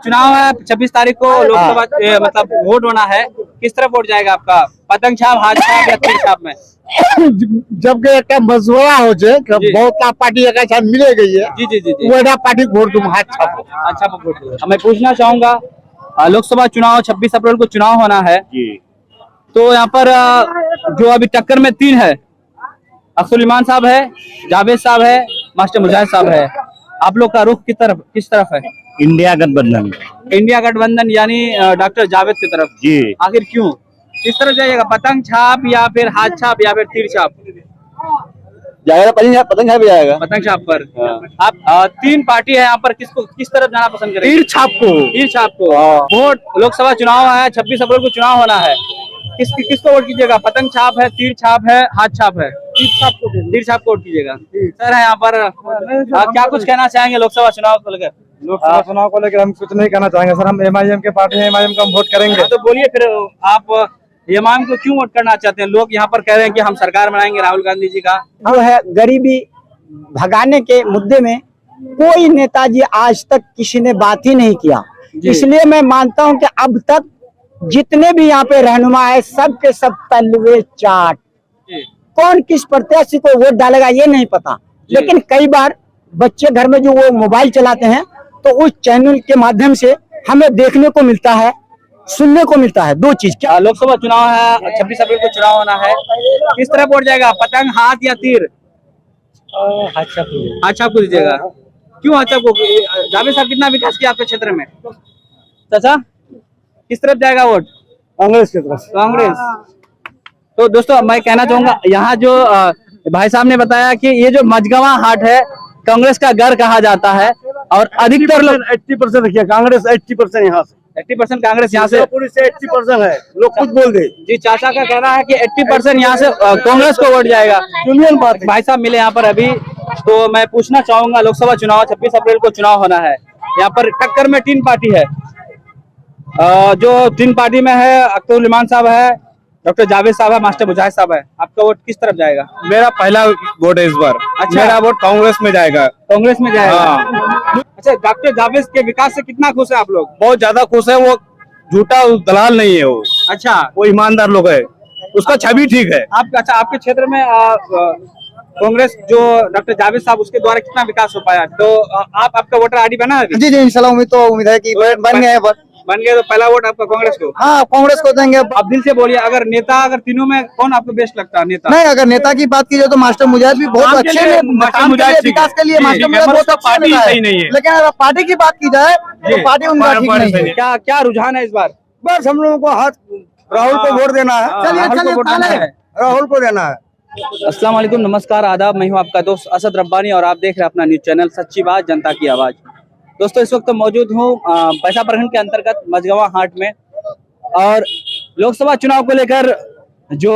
चुनाव है 26 तारीख को लोकसभा मतलब वोट होना है। किस तरफ वोट जाएगा आपका? पतंग छाप, हाथ छाप या तीर छाप में? जब एक मशवरा हो जाए बहुत का पार्टी एक साथ मिले गई है जी जी जी जी। वो पार्टी वोट दूं हाथ छाप। अच्छा वोट दूंगा। मैं पूछना चाहूंगा लोकसभा चुनाव 26 अप्रैल को चुनाव होना है जी। तो यहाँ पर जो अभी टक्कर में तीन है, अब्दुल साहब है, जावेद साहब है, मास्टर मुजाहिद साहब है। आप लोग का रुख किस तरफ है? इंडिया गठबंधन। इंडिया गठबंधन यानी डॉक्टर जावेद की तरफ। जी। आखिर क्यों? किस तरफ जाइएगा? पतंग छाप या फिर हाथ छाप या फिर तीर छाप? जाएगा पतंग छाप जाएगा। पतंग छाप पर। आप तीन पार्टी है यहाँ पर, किस तरफ जाना पसंद करेंगे? तीर छाप को। तीर छाप को। वोट लोकसभा चुनाव है 26 अप्रैल को चुनाव होना है। किसको वोट कीजिएगा? पतंग छाप है, तीर छाप है, हाथ छाप है? तीर छाप को वोट कीजिएगा। सर है यहाँ पर क्या कुछ कहना चाहेंगे लोकसभा चुनाव को लेकर? लोकसभा चुनाव को लेकर हम कुछ नहीं कहना चाहेंगे सर। हम एमआईएम के पार्टी है, एमआईएम का हम वोट करेंगे। तो बोलिए फिर आप एमआईएम को क्यों वोट करना चाहते हैं? लोग यहाँ पर कह रहे हैं कि हम सरकार बनाएंगे राहुल गांधी जी का। जो है गरीबी भगाने के मुद्दे में कोई नेताजी आज तक किसी ने बात ही नहीं किया। इसलिए मैं मानता हूं कि अब तक जितने भी यहाँ पे रहनुमा है सब के सब तलवे चाट। कौन किस प्रत्याशी को वोट डालेगा ये नहीं पता, लेकिन कई बार बच्चे घर में जो वो मोबाइल चलाते हैं तो उस चैनल के माध्यम से हमें देखने को मिलता है, सुनने को मिलता है दो चीज। क्या लोकसभा चुनाव है 26 अप्रैल को चुनाव होना है, किस तरह वोट जाएगा? पतंग, हाथ या तीर? हाथ छाप को दीजिएगा। क्यों हाथ छाप को? जावेद साहब कितना विकास किया आपके क्षेत्र में? चाचा किस तरफ जाएगा वोट? कांग्रेस की तरफ। कांग्रेस। तो दोस्तों मैं कहना चाहूंगा यहाँ जो भाई साहब ने बताया कि ये जो मझगवा हाट है कांग्रेस का घर कहा जाता है और अधिकतर लोग 80% रखिए कांग्रेस 80% यहाँ से 80% कांग्रेस यहाँ से पूरी से 80% है। लोग खुद बोल दे। जी चाचा का कहना है कि 80% यहाँ से कांग्रेस को वोट जाएगा। यूनियन पार्टी भाई साहब मिले यहाँ पर अभी, तो मैं पूछना चाहूंगा लोकसभा चुनाव 26 अप्रैल को चुनाव होना है। यहाँ पर टक्कर में तीन पार्टी है। जो तीन पार्टी में है अब्दुल साहब है, डॉक्टर जावेद साहब है, मास्टर मुजाहिद साहब है। आपका वोट किस तरफ जाएगा? मेरा पहला वोट है इस बार। अच्छा। मेरा वोट कांग्रेस में जाएगा। कांग्रेस में जाएगा। हाँ। अच्छा डॉक्टर जावेद के विकास से कितना खुश है आप लोग? बहुत ज्यादा खुश है। वो झूठा दलाल नहीं है वो। अच्छा वो ईमानदार लोग है, उसका छवि ठीक है। अच्छा आपके क्षेत्र में कांग्रेस जो डॉक्टर जावेद साहब उसके द्वारा कितना विकास हो पाया? तो आपका वोटर आईडी बना है? जी जी इंशाल्लाह उम्मीद है कि बन गए। बन गया तो पहला वोट आपका कांग्रेस को? हाँ कांग्रेस को देंगे। आप दिल से बोलिए, अगर तीनों में कौन आपको बेस्ट लगता है नेता? नहीं, अगर नेता की बात की जाए तो मास्टर मुजाहिद भी बहुत अच्छे विकास के लिए मास्टर मुजाहिद बहुत अच्छा पार्टी सही नहीं है। लेकिन अगर पार्टी की बात की जाए तो पार्टी उनका ठीक नहीं है। क्या रुझान है इस बार? बस हम लोगों को हाथ राहुल को वोट देना है। राहुल को देना है। अस्सलाम वालेकुम, नमस्कार, आदाब। मैं हूं आपका दोस्त असद रब्बानी और आप देख रहे हैं अपना न्यूज चैनल सच्ची बात जनता की आवाज। दोस्तों इस वक्त मौजूद हूं पैसा प्रखंड के अंतर्गत मझगवा हाट में और लोकसभा चुनाव को लेकर जो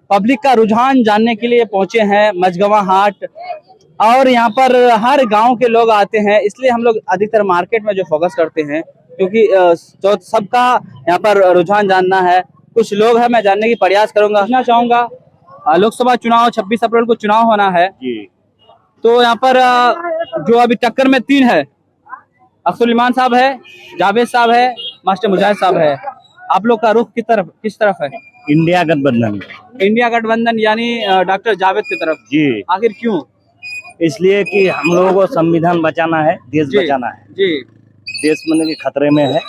पब्लिक का रुझान जानने के लिए पहुंचे हैं मझगवा हाट। और यहाँ पर हर गांव के लोग आते हैं, इसलिए हम लोग अधिकतर मार्केट में जो फोकस करते हैं क्योंकि सबका यहाँ पर रुझान जानना है। कुछ लोग हैं, मैं जानने की प्रयास करूंगा। पूछना चाहूंगा लोकसभा चुनाव 26 अप्रैल को चुनाव होना है तो यहाँ पर जो अभी टक्कर में तीन है, अब्दुल साहब है, जावेद साहब है, मास्टर मुजाहिद साहब है। आप लोग का रुख किस तरफ है? इंडिया गठबंधन। इंडिया गठबंधन यानी डॉक्टर जावेद की तरफ। जी। आखिर क्यों? इसलिए कि हम लोगों को संविधान बचाना है, देश बचाना है। जी। देश मतलब के खतरे में है।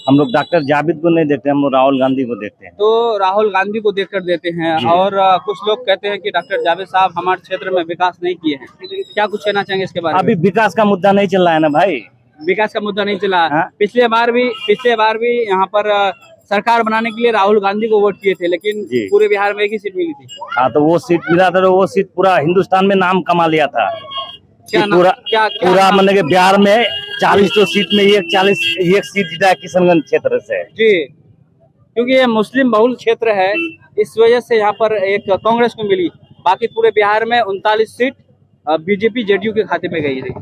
हम लोग डॉक्टर जावेद को नहीं देखते, हम लोग राहुल गांधी को देखते हैं। तो राहुल गांधी को देखकर देते हैं। और कुछ लोग कहते हैं कि डॉक्टर जावेद साहब हमारे क्षेत्र में विकास नहीं किए हैं। क्या कुछ कहना चाहेंगे इसके बारे में? अभी विकास का मुद्दा नहीं चल रहा है ना भाई। विकास का मुद्दा नहीं चला। हाँ? पिछले बार भी यहाँ पर सरकार बनाने के लिए राहुल गांधी को वोट किए थे, लेकिन पूरे बिहार में एक ही सीट मिली थी। हाँ तो वो सीट मिला था, तो वो सीट पूरा हिंदुस्तान में नाम कमा लिया था। पूरा मतलब के बिहार में 40 तो सीट में एक सीट जीता है किशनगंज क्षेत्र से। जी, क्योंकि ये मुस्लिम बहुल क्षेत्र है, इस वजह से यहाँ पर एक कांग्रेस को मिली। बाकी पूरे बिहार में 39 सीट बीजेपी जेडीयू के खाते में गई थी।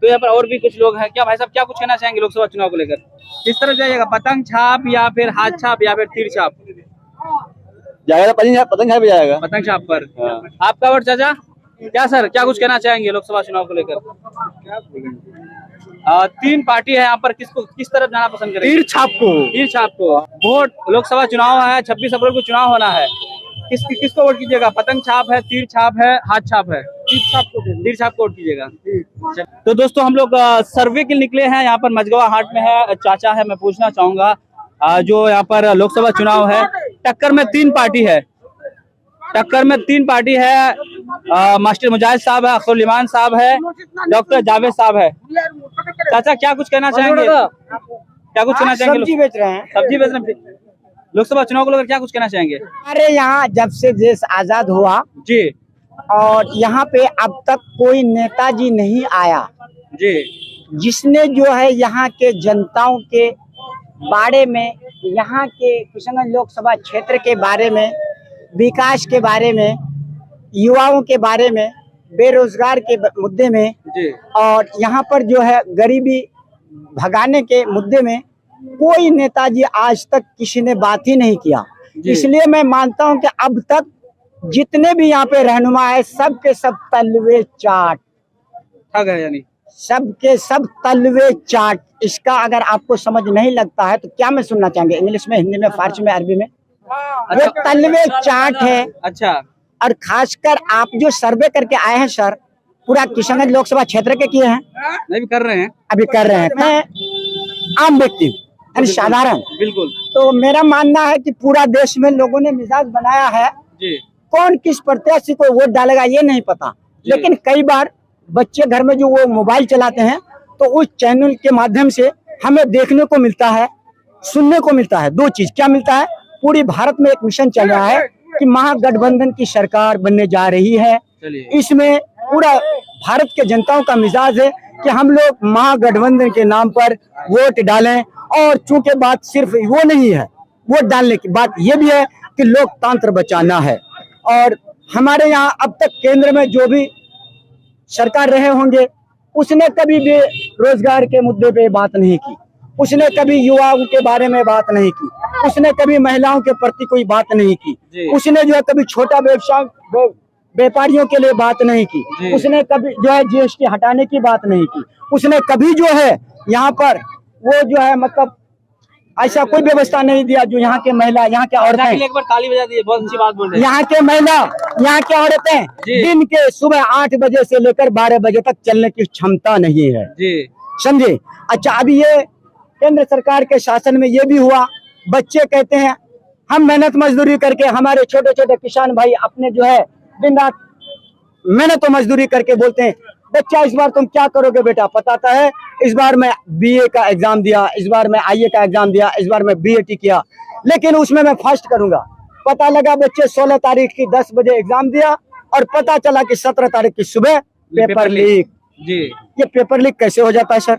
तो यहाँ पर और भी कुछ लोग हैं। क्या भाई साहब क्या कुछ कहना चाहेंगे लोकसभा चुनाव को लेकर? किस तरह जाइएगा? पतंग छाप या फिर हाथ छाप या फिर तीर छाप? जाएगा पतंग छाप जाएगा। पतंग छाप पर। आपका वोट चाचा? क्या सर क्या कुछ कहना चाहेंगे लोकसभा चुनाव को लेकर? तीन पार्टी है यहाँ पर, किस तरफ जाना पसंद करेंगे? तीर छाप को। तीर छाप को। वोट लोकसभा चुनाव है, 26 अप्रैल को चुनाव होना है, किसको वोट कीजिएगा? पतंग छाप है, तीर छाप है, हाथ छाप है? तीर छाप को वोट कीजिएगा। तो दोस्तों हम लोग सर्वे के निकले हैं, यहाँ पर मझगवा हाट में है, चाचा है, मैं पूछना चाहूंगा जो यहाँ पर लोकसभा चुनाव है, टक्कर में तीन पार्टी है, मास्टर मुजाहिद साहब है, अख्तरुल इमान साहब है, डॉक्टर जावेद साहब है। चाचा क्या कुछ कहना चाहेंगे? सब्जी बेच रहे हैं। सब्जी बेच रहे हैं, लोकसभा चुनाव को लेकर क्या कुछ कहना चाहेंगे? हमारे यहाँ जब से देश आजाद हुआ जी, और यहाँ पे अब तक कोई नेताजी नहीं आया जी, जिसने जो है यहाँ के जनताओं के बारे में, यहाँ के किशनगंज लोकसभा क्षेत्र के बारे में, विकास के बारे में, युवाओं के बारे में, बेरोजगार के मुद्दे में जी, और यहाँ पर जो है गरीबी भगाने के मुद्दे में कोई नेताजी आज तक किसी ने बात ही नहीं किया। इसलिए मैं मानता हूँ कि अब तक जितने भी यहाँ पे रहनुमा है सबके सब तलवे चाट, ठग है यानी सबके सब तलवे चाट। इसका अगर आपको समझ नहीं लगता है तो क्या मैं सुनना चाहेंगे? इंग्लिश में, हिंदी में, फारसी में, अरबी में? वो तलवे चाट है। अच्छा, और खासकर आप जो सर्वे करके आए हैं सर, पूरा किशनगंज लोकसभा क्षेत्र के किए हैं? नहीं भी कर रहे हैं, अभी कर रहे हैं। मैं आम व्यक्ति यानी साधारण, बिल्कुल तो मेरा मानना है कि पूरा देश में लोगों ने मिजाज बनाया है, जी, कौन किस प्रत्याशी को वोट डालेगा ये नहीं पता, लेकिन कई बार बच्चे घर में जो वो मोबाइल चलाते हैं तो उस चैनल के माध्यम से हमें देखने को मिलता है, सुनने को मिलता है। दो चीज क्या मिलता है? पूरी भारत में एक मिशन चल रहा है कि महागठबंधन की सरकार बनने जा रही है। इसमें पूरा भारत के जनताओं का मिजाज है कि हम लोग महागठबंधन के नाम पर वोट डालें, और चूंकि बात सिर्फ वो नहीं है, वोट डालने की बात ये भी है कि लोकतंत्र बचाना है। और हमारे यहाँ अब तक केंद्र में जो भी सरकार रहे होंगे उसने कभी भी रोजगार के मुद्दे पे बात नहीं की, उसने कभी युवाओं के बारे में बात नहीं की, उसने कभी महिलाओं के प्रति कोई बात नहीं की, उसने जो है कभी छोटा व्यवसाय व्यापारियों के लिए बात नहीं की, उसने कभी जो है जीएसटी हटाने की बात नहीं की, उसने कभी जो है यहाँ पर वो जो है मतलब ऐसा कोई व्यवस्था नहीं दिया जो यहाँ के महिला, यहाँ के औरतें, एक बार ताली बजा दीजिए, बहुत अच्छी बात बोल रहे हैं। यहाँ के महिला, यहाँ के औरतें दिन के सुबह 8 बजे से लेकर 12 बजे तक चलने की क्षमता नहीं है जी, समझे? अच्छा, अभी ये केंद्र सरकार के शासन में ये भी हुआ, बच्चे कहते हैं हम मेहनत मजदूरी करके, हमारे छोटे छोटे किसान भाई अपने जो है दिन रात मेहनत मजदूरी करके बोलते हैं बच्चा इस बार तुम क्या करोगे बेटा? बताता है इस बार मैं बीए का एग्जाम दिया, इस बार मैं आईए का एग्जाम दिया, इस बार मैं बीएटी किया, लेकिन उसमें मैं फर्स्ट करूंगा। पता लगा बच्चे 16 तारीख की 10 बजे एग्जाम दिया और पता चला कि 17 तारीख की सुबह पेपर लीक। जी, ये पेपर लीक कैसे हो जाता है सर?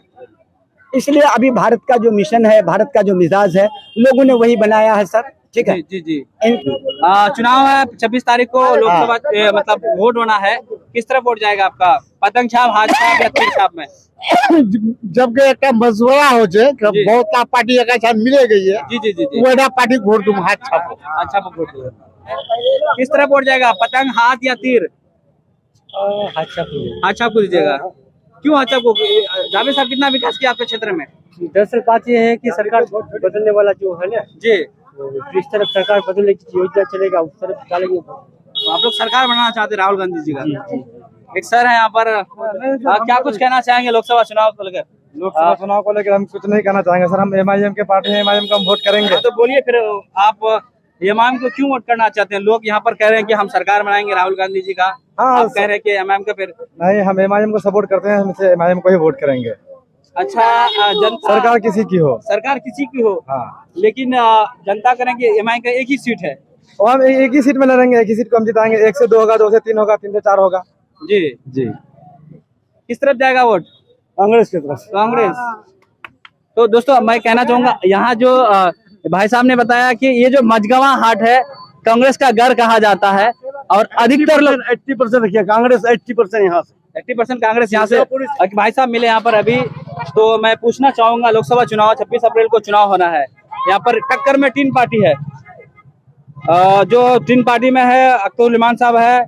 इसलिए अभी भारत का जो मिशन है, भारत का जो मिजाज है, लोगों ने वही बनाया है सर। ठीक है जी, जी, चुनाव है 26 तारीख को, लोकसभा मतलब वोट होना है, किस तरफ वोट जाएगा आपका? पतंग छाप, हाथ छाप या तीर छाप में? जब एक मजबूरा हो जाए बहुत का पार्टी एक मिले गई है, जी जी जी जी, वो पार्टी वोट दूं, हाथ छाप। अच्छा, वोट किस तरफ वोट जाएगा? पतंग, हाथ या तीर? हाथ छाप को दीजिएगा। क्यों हाथ छाप को? जावेद साहब कितना विकास किया आपके क्षेत्र में? दरअसल बात ये है कि सरकार बदलने वाला जो है ना जी, जिस तरफ सरकार बदलने की योजना चलेगा उस तरफ डालेंगे। तो आप लोग सरकार बनाना चाहते हैं राहुल गांधी जी का? एक सर है यहाँ पर, क्या कुछ कहना चाहेंगे लोकसभा चुनाव को लेकर? लोकसभा चुनाव को लेकर हम कुछ नहीं कहना चाहेंगे सर, हम एमआईएम के पार्टी हैं, एमआईएम का हम वोट करेंगे। तो बोलिए फिर, आप एमआईएम को क्यों वोट करना चाहते हैं? लोग यहाँ पर कह रहे हैं कि हम सरकार बनाएंगे राहुल गांधी जी का, आप कह रहे हैं कि एमआईएम का। फिर नहीं, हम एमआईएम को सपोर्ट करते हैं, हम एमआईएम को ही वोट करेंगे। अच्छा, जनता सरकार किसी की हो, सरकार किसी की हो, हाँ, लेकिन जनता करेंगे एमआईएम का एक ही सीट है, और हम एक ही सीट में लड़ेंगे, एक ही सीट को हम जिताएंगे। 1 से 2 होगा, 2 से 3 होगा, 3 से 4 होगा। जी जी। किस तरफ जाएगा वोट? कांग्रेस की तरफ। कांग्रेस। तो दोस्तों मैं कहना चाहूंगा, यहाँ जो भाई साहब ने बताया कि ये जो मझगवा हाट है कांग्रेस का घर कहा जाता है, और अधिकतर लोग 80% रखिए कांग्रेस, 80% यहाँ से, 80% कांग्रेस यहाँ से। भाई साहब मिले यहाँ पर अभी, तो मैं पूछना चाहूंगा, लोकसभा चुनाव 26 अप्रैल को चुनाव होना है, यहाँ पर टक्कर में 3 पार्टी है। जो 3 पार्टी में है, अख्तरुल इमान साहब है,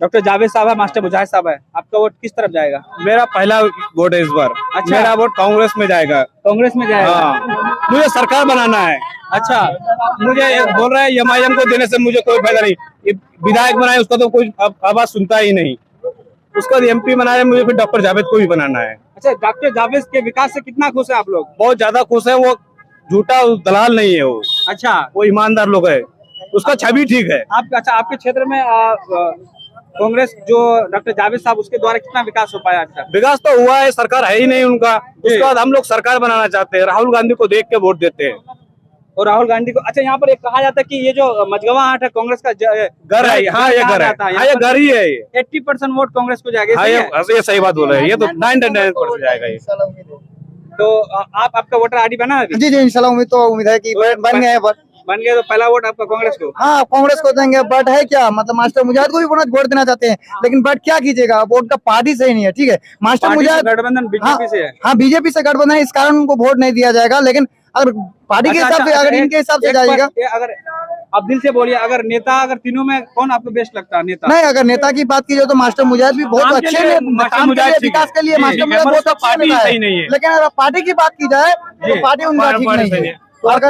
डॉक्टर जावेद साहब है, मास्टर मुजाहिद साहब है, आपका वोट किस तरफ जाएगा? मेरा पहला वोट है इस बार। अच्छा। मेरा वोट कांग्रेस में जाएगा। कांग्रेस में जाएगा। हाँ, मुझे सरकार बनाना है। अच्छा, मुझे बोल रहे हैं एमआईएम को देने से मुझे कोई फायदा नहीं। ये विधायक बनाए उसका तो कोई आवाज सुनता ही नहीं। उसका एमपी बनाया, मुझे फिर डॉक्टर जावेद को भी बनाना है। अच्छा, डॉक्टर जावेद के विकास से कितना खुश है आप लोग? बहुत ज्यादा खुश है। वो झूठा दलाल नहीं है। वो अच्छा, वो ईमानदार लोग है। उसका छवि ठीक है। अच्छा, आपके क्षेत्र में कांग्रेस जो डॉक्टर जावेद साहब उसके द्वारा कितना विकास हो पाया आज तक? विकास तो हुआ है, सरकार है ही नहीं उनका। उसके बाद हम लोग सरकार बनाना चाहते हैं। राहुल गांधी को देख के वोट देते हैं। और राहुल गांधी को। अच्छा, यहाँ पर एक कहा जाता है कि ये जो मझगवा हाट है कांग्रेस का घर है। हाँ, ये घर है। हाँ, ये घर ही है। 80% वोट कांग्रेस को जाएगा। हाँ, ये सही बात बोल रहे हैं। ये तो 99% जाएगा ये। तो आपका वोटर आईडी बना है अभी? जी इंशाल्लाह उम्मीद है कि बन गए हैं। बन गया तो पहला वोट आपका कांग्रेस को? हाँ, कांग्रेस को देंगे। बट है क्या, मतलब मास्टर मुजाहिद को भी वोट देना चाहते हैं, लेकिन बट क्या कीजिएगा, वोट का पार्टी सही नहीं है। ठीक है, मास्टर मुजाहिद गठबंधन बीजेपी से है। हाँ, बीजेपी से गठबंधन है, इस कारण उनको वोट नहीं दिया जाएगा। लेकिन अगर पार्टी के हिसाब से, अगर इनके हिसाब से जाएगा, अगर आप दिल से बोलिए, अगर नेता, अगर तीनों में कौन आपको बेस्ट लगता है नेता? नहीं, अगर नेता की बात की जाए तो मास्टर मुजाहिद भी बहुत अच्छे विकास के लिए मास्टर मुजाहिद बहुत अच्छा नेता है। लेकिन अगर पार्टी की बात की जाए तो पार्टी उनका ठीक नहीं है। तो अगर